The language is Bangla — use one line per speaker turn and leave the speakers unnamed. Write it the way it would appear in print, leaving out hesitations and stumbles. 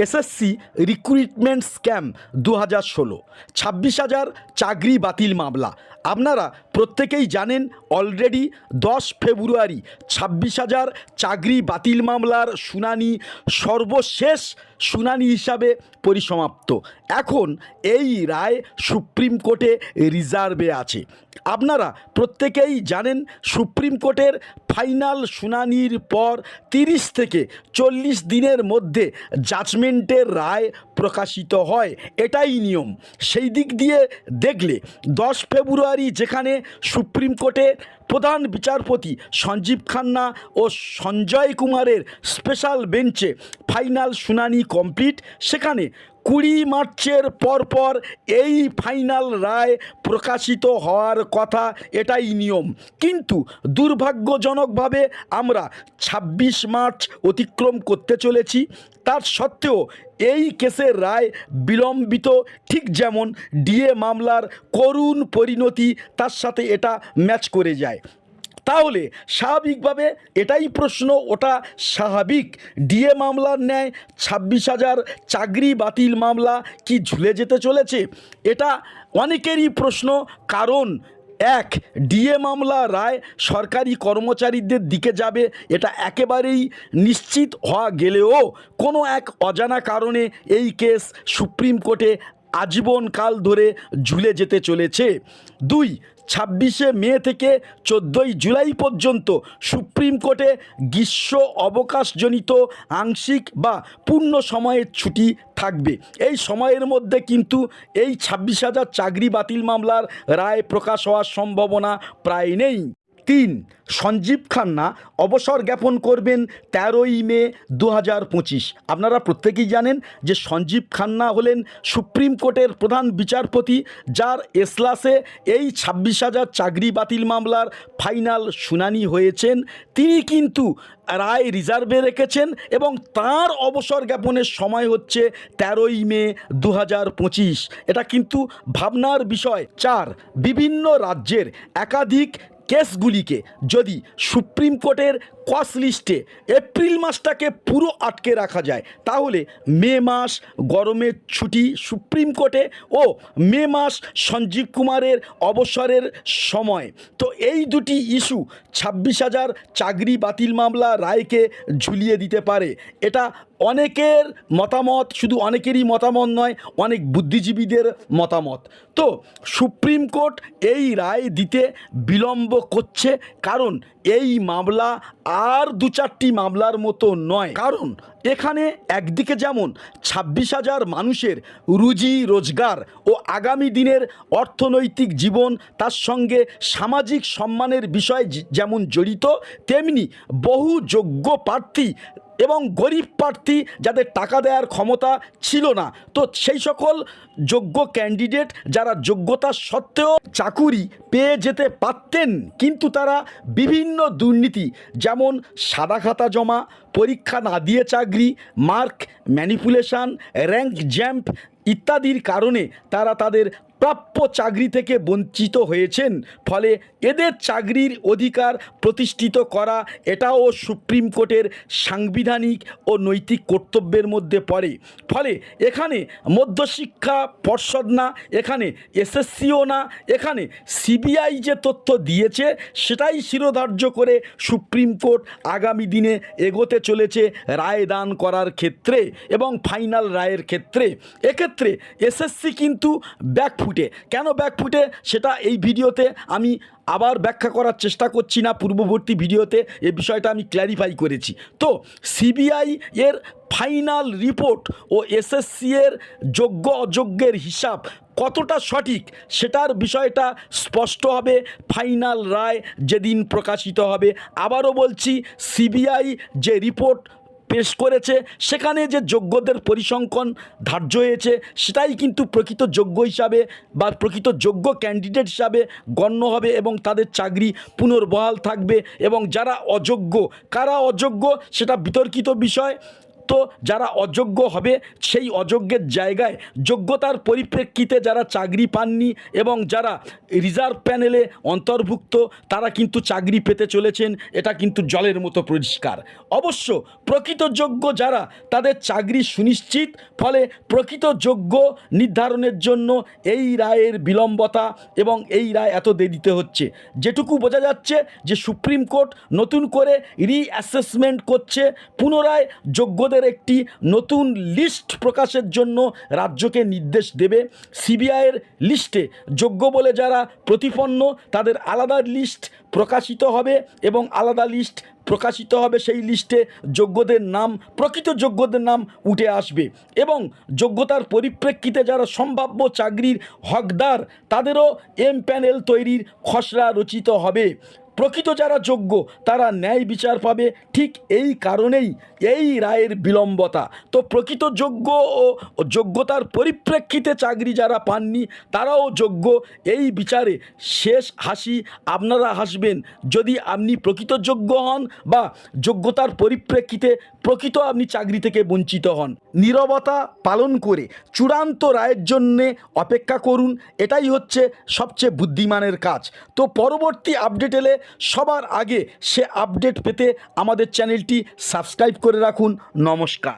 এসএসসি রিক্রুটমেন্ট স্ক্যাম 2016, 26,000 চাকরি বাতিল মামলা। আপনারা প্রত্যেকেই জানেন অলরেডি 10 ফেব্রুয়ারি 26,000 চাকরি বাতিল মামলার শুনানি সর্বশেষ শুনানি হিসাবে পরিসমাপ্ত। এখন এই রায় সুপ্রিম কোর্টে রিজার্ভে আছে। আপনারা প্রত্যেকেই জানেন সুপ্রিম কোর্টের ফাইনাল শুনানির পর 30 থেকে 40 দিনের মধ্যে জাজমেন্টের রায় প্রকাশিত হয়, এটাই নিয়ম। সেই দিক দিয়ে দেখলে 10 ফেব্রুয়ারি যেখানে সুপ্রিম কোর্টে প্রধান বিচারপতি সঞ্জীব খান্না ও সঞ্জয় কুমারের স্পেশাল বেঞ্চে ফাইনাল শুনানি কমপ্লিট, সেখানে 20 মার্চের পরপর এই ফাইনাল রায় প্রকাশিত হওয়ার কথা, এটাই নিয়ম। কিন্তু দুর্ভাগ্যজনকভাবে আমরা 26 মার্চ অতিক্রম করতে চলেছি। তার সত্ত্বেও এই কেসের রায় বিলম্বিত, ঠিক যেমন ডিএ মামলার করুণ পরিণতি তার সাথে এটা ম্যাচ করে যায়। তাহলে স্বাভাবিকভাবে এটাই প্রশ্ন ওটা স্বাভাবিক, ডিএ মামলার ন্যায় 26,000 চাকরি বাতিল মামলা কি ঝুলে যেতে চলেছে? এটা অনেকেরই প্রশ্ন। কারণ এক, ডিএ মামলা রায় সরকারি কর্মচারীদের দিকে যাবে, এটা একেবারেই নিশ্চিত হওয়া গেলেও কোনো এক অজানা কারণে এই কেস সুপ্রিম কোর্টে আজীবনকাল ধরে ঝুলে যেতে চলেছে। 2, 26শে মে থেকে 14ই জুলাই পর্যন্ত সুপ্রিম কোর্টে গ্রীষ্ম অবকাশজনিত আংশিক বা পূর্ণ সময়ের ছুটি থাকবে। এই সময়ের মধ্যে কিন্তু এই 26,000 চাকরি বাতিল মামলার রায় প্রকাশ হওয়ার সম্ভাবনা প্রায় নেই। 3, সঞ্জীব খান্না অবসর জ্ঞাপন করবেন 13ই মে 2025। আপনারা প্রত্যেকেই জানেন যে সঞ্জীব খান্না হলেন সুপ্রিম কোর্টের প্রধান বিচারপতি, যার এজলাসে এই 26,000 চাকরি বাতিল মামলার ফাইনাল শুনানি হয়েছেন। তিনি কিন্তু রায় রিজার্ভে রেখেছেন এবং তার অবসর জ্ঞাপনের সময় হচ্ছে 13ই মে 2025। এটা কিন্তু ভাবনার বিষয়। 4, বিভিন্ন রাজ্যের একাধিক কেসগুলিকে যদি সুপ্রিম কোর্টের কস লিস্টে এপ্রিল মাসটাকে পুরো আটকে রাখা যায়, তাহলে মে মাস গরমের ছুটি সুপ্রিম কোর্টে ও মে মাস সঞ্জীব কুমারের অবসরের সময়, তো এই দুটি ইস্যু 26,000 চাকরি বাতিল মামলা রায়কে ঝুলিয়ে দিতে পারে। এটা অনেকের মতামত, শুধু অনেকেরই মতামত নয়, অনেক বুদ্ধিজীবীদের মতামত। তো সুপ্রিম কোর্ট এই রায় দিতে বিলম্ব করছে কারণ এই মামলা আর 2-4টি মামলার মতো নয়। কারণ এখানে একদিকে যেমন 26,000 মানুষের রুজি রোজগার ও আগামী দিনের অর্থনৈতিক জীবন, তার সঙ্গে সামাজিক সম্মানের বিষয় যেমন জড়িত, তেমনি বহু যোগ্য প্রার্থী এবং গরিব প্রার্থী যাদের টাকা দেওয়ার ক্ষমতা ছিল না, তো সেই সকল যোগ্য ক্যান্ডিডেট যারা যোগ্যতা সত্ত্বেও চাকুরি পেয়ে যেতে পারতেন, কিন্তু তারা বিভিন্ন দুর্নীতি যেমন সাদা খাতা জমা, পরীক্ষা না দিয়ে চাকরি, মার্ক ম্যানিপুলেশন, র্যাঙ্ক জ্যাম্প ইত্যাদির কারণে তারা তাদের প্রাপ্য চাকরি থেকে বঞ্চিত হয়েছেন। ফলে এদের চাকরির অধিকার প্রতিষ্ঠিত করা এটাও সুপ্রিম কোর্টের সাংবিধানিক ও নৈতিক কর্তব্যের মধ্যে পড়ে। ফলে এখানে মধ্যশিক্ষা পর্ষদ না, এখানে এসএসসিও না, এখানে সিবিআই যে তথ্য দিয়েছে সেটাই শিরোধার্য করে সুপ্রিম কোর্ট আগামী দিনে এগোতে চলেছে রায় দান করার ক্ষেত্রে এবং ফাইনাল রায়ের ক্ষেত্রে। এক্ষেত্রে এসএসসি কিন্তু ব্যাকফুটে। কেন ব্যাকফুটে সেটা এই ভিডিওতে আমি আবার ব্যাখ্যা করার চেষ্টা করছি না, পূর্ববর্তী ভিডিওতে এই বিষয়টা আমি ক্ল্যারিফাই করেছি। তো সিবিআই এর ফাইনাল রিপোর্ট ও এসএসসি এর যোগ্য অযোগ্যের হিসাব কতটা সঠিক সেটার বিষয়টা স্পষ্ট হবে ফাইনাল রায় যেদিন প্রকাশিত হবে। আবারও বলছি, সিবিআই যে রিপোর্ট পেশ করেছে সেখানে যে যোগ্যদের পরিসংখ্যান ধার্য হয়েছে সেটাই কিন্তু প্রকৃত যোগ্য হিসাবে বা প্রকৃত যোগ্য ক্যান্ডিডেট হিসাবে গণ্য হবে এবং তাদের চাকরি পুনর্বহাল থাকবে। এবং যারা অযোগ্য, কারা অযোগ্য সেটা বিতর্কিত বিষয়। তো যারা অযোগ্য হবে সেই অযোগ্যের জায়গায় যোগ্যতার পরিপ্রেক্ষিতে যারা চাকরি পাননি এবং যারা রিজার্ভ প্যানেলে অন্তর্ভুক্ত তারা কিন্তু চাকরি পেতে চলেছেন, এটা কিন্তু জলের মতো পরিষ্কার। অবশ্য প্রকৃত যোগ্য যারা তাদের চাকরি সুনিশ্চিত, ফলে প্রকৃত যোগ্য নির্ধারণের জন্য এই রায়ের বিলম্বতা এবং এই রায় এত দেরিতে হচ্ছে। যেটুকু বোঝা যাচ্ছে যে সুপ্রিম কোর্ট নতুন করে রিঅ্যাসেসমেন্ট করছে, পুনরায় যোগ্যদের একটি নতুন লিস্ট প্রকাশের জন্য রাজ্যকে নির্দেশ দেবে। সিবিআইয়ের লিস্টে যোগ্য বলে যারা প্রতিপন্ন তাদের আলাদা লিস্ট প্রকাশিত হবে এবং আলাদা লিস্ট প্রকাশিত হবে, সেই লিস্টে যোগ্যদের নাম, প্রকৃত যোগ্যদের নাম উঠে আসবে এবং যোগ্যতার পরিপ্রেক্ষিতে যারা সম্ভাব্য চাকরির হকদার তাদেরও এম প্যানেল তৈরির খসড়া রচিত হবে। প্রকৃত যারা যোগ্য তারা ন্যায় বিচার পাবে, ঠিক এই কারণেই এই রায়ের বিলম্বতা। তো প্রকৃত যোগ্য ও যোগ্যতার পরিপ্রেক্ষিতে চাকরি যারা পাননি তারাও যোগ্য, এই বিচারে শেষ হাসি আপনারা হাসবেন যদি আপনি প্রকৃত যোগ্য হন বা যোগ্যতার পরিপ্রেক্ষিতে প্রকৃত আপনি চাকরি থেকে বঞ্চিত হন। নীরবতা পালন করে চূড়ান্ত রায়ের জন্যে অপেক্ষা করুন, এটাই হচ্ছে সবচেয়ে বুদ্ধিমানের কাজ। তো পরবর্তী আপডেট এলে সবার আগে সে আপডেট পেতে আমাদের চ্যানেলটি সাবস্ক্রাইব করে রাখুন। নমস্কার।